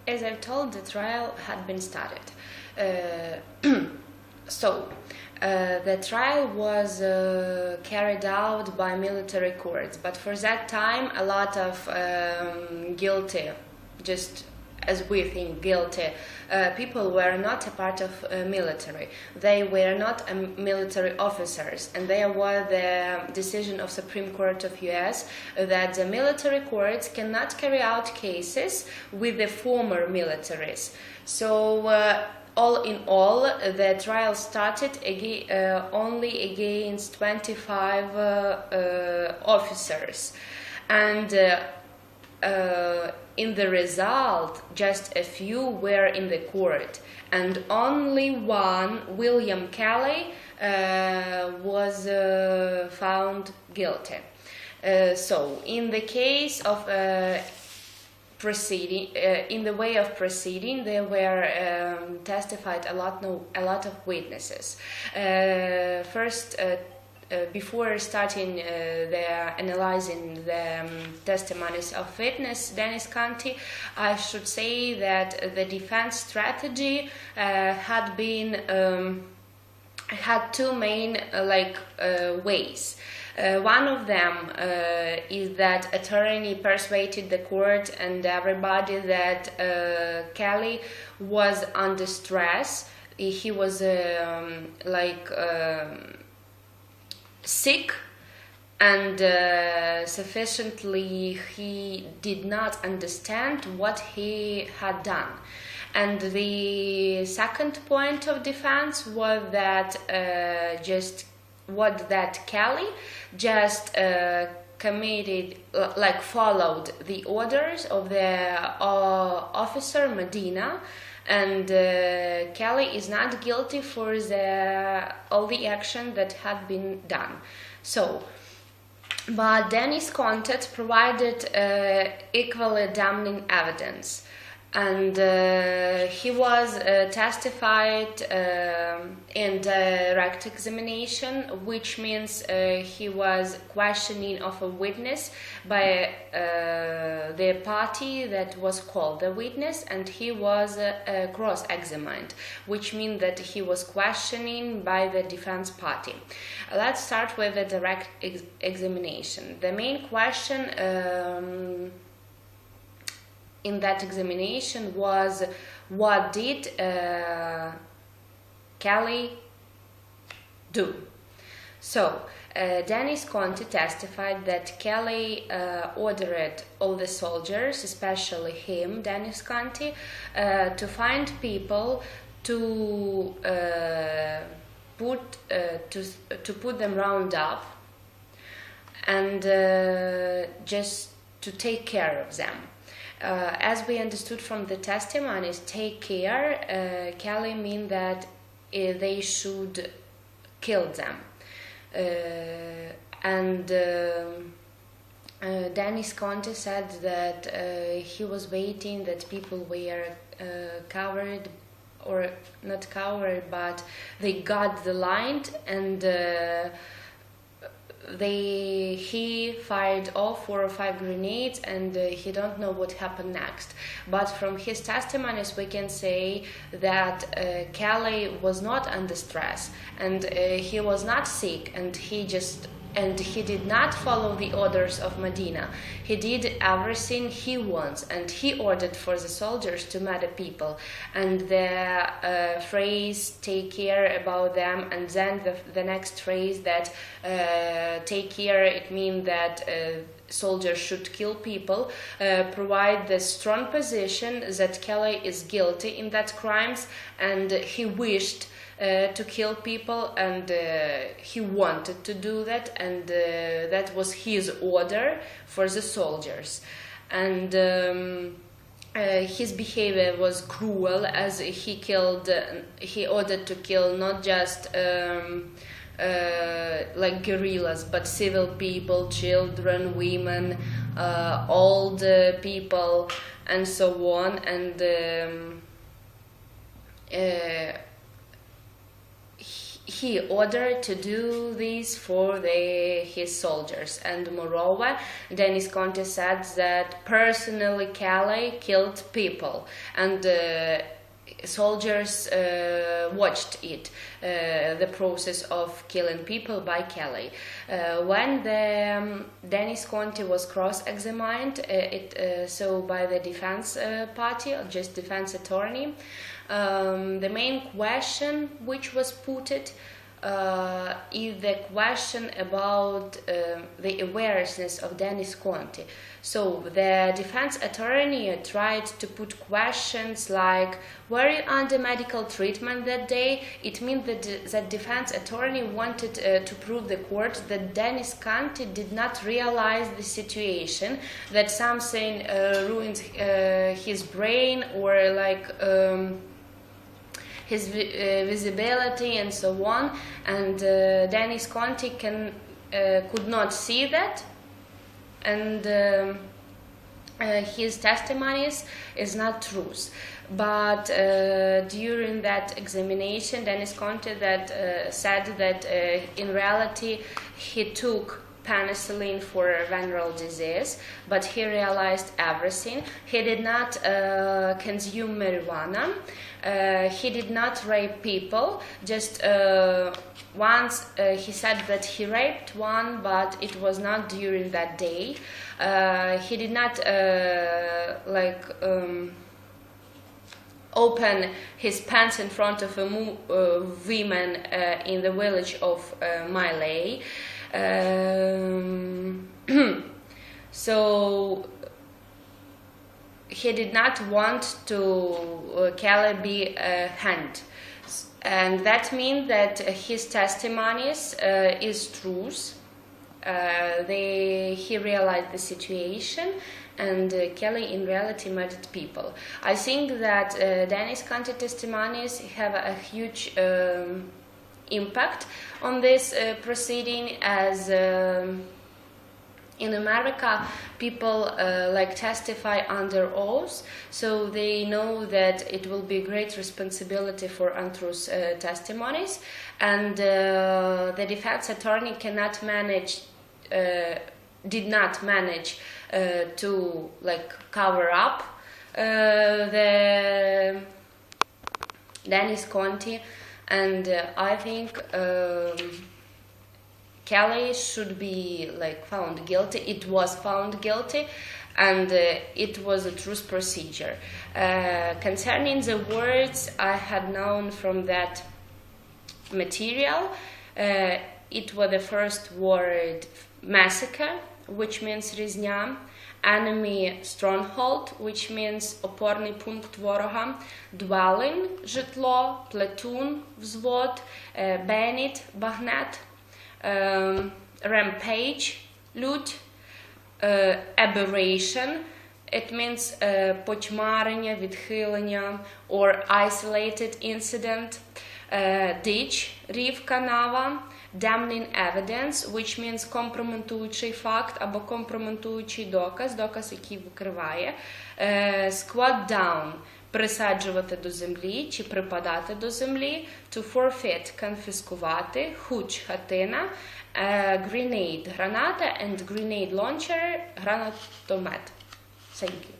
As I've told, the trial had been started. So, the trial was carried out by military courts, but for that time, a lot of guilty, just as we think guilty, people were not a part of military. They were not military officers, and there was the decision of Supreme Court of US that the military courts cannot carry out cases with the former militaries. So all in all, the trial started only against 25 officers, and in the result, just a few were in the court, and only one, William Kelly, was found guilty. So, in the case of proceeding, in the way of proceeding, there were testified a lot of witnesses. First. Before starting analyzing the testimonies of witness Dennis County, I should say that the defense strategy had two main ways. One of them is that attorney persuaded the court and everybody that Kelly was under stress. He was sick, and sufficiently he did not understand what he had done. And the second point of defense was that Kelly just committed, followed the orders of the officer Medina, and Kelly is not guilty for all the action that had been done. So, but Dennis Contet provided equally damning evidence, and he was testified in direct examination, which means he was questioning of a witness by the party that was called the witness, and he was cross-examined, which means that he was questioning by the defense party. Let's start with the direct examination. The main question in that examination was, what did Kelly do? So, Dennis Conte testified that Kelly ordered all the soldiers, especially him, Dennis Conte, to find people to put them round up and just to take care of them. As we understood from the testimonies, take care, Kelly mean that they should kill them. And Dennis Conte said that he was waiting that people were covered, or not covered, but they got the line, and he fired all 4 or 5 grenades, and he don't know what happened next. But from his testimonies we can say that Kelly was not under stress, and he was not sick, and he did not follow the orders of Medina. He did everything he wants, and he ordered for the soldiers to murder people. And the phrase "take care about them," and then the next phrase that "take care," it means that soldiers should kill people, provide the strong position that Kelly is guilty in that crimes, and he wished to kill people, and he wanted to do that, and that was his order for the soldiers. And his behavior was cruel, as he ordered to kill not just guerrillas, but civil people, children, women, old people, and so on. And he ordered to do this for his soldiers, and moreover, Dennis Conte said that personally Kelly killed people, and soldiers watched it, the process of killing people by Kelly. When Dennis Conte was cross-examined, so by the defense party, or just defense attorney, the main question which was put is the question about the awareness of Dennis Conte. So the defense attorney tried to put questions like, were you under medical treatment that day? It means that the defense attorney wanted to prove the court that Dennis Conte did not realize the situation, that something ruined his brain, or like his visibility and so on, and Dennis Conte could not see that, and his testimonies is not truth. But during that examination, Dennis Conte said that in reality he took penicillin for venereal disease, but he realized everything. He did not consume marijuana. He did not rape people. Just once he said that he raped one, but it was not during that day. He did not open his pants in front of women in the village of Miley. So he did not want to Kelly be hanged, and that means that his testimonies is truth. He realized the situation, and Kelly in reality murdered people. I think that Dennis Conte testimonies have a huge impact on this proceeding, as in America people testify under oath, so they know that it will be great responsibility for untruth testimonies, and the defense attorney did not manage to cover up the Dennis Conte, and I think Kelly should be found guilty. It was found guilty, and it was a truth procedure. Concerning the words I had known from that material, it was the first word massacre, which means різня, enemy stronghold, which means опорний пункт ворога, dwelling, житло, platoon, взвод, bayonet, багнет, rampage, лють, aberration, it means почмарення, відхилення, or isolated incident, ditch, рів, канава, damning evidence, which means компрометуючий факт або компрометуючий доказ, доказ, який викриває, squat down, присаджувати до землі чи припадати до землі, to forfeit, конфіскувати, хуч, хатина, grenade, граната, and grenade launcher, гранатомет. Thank you.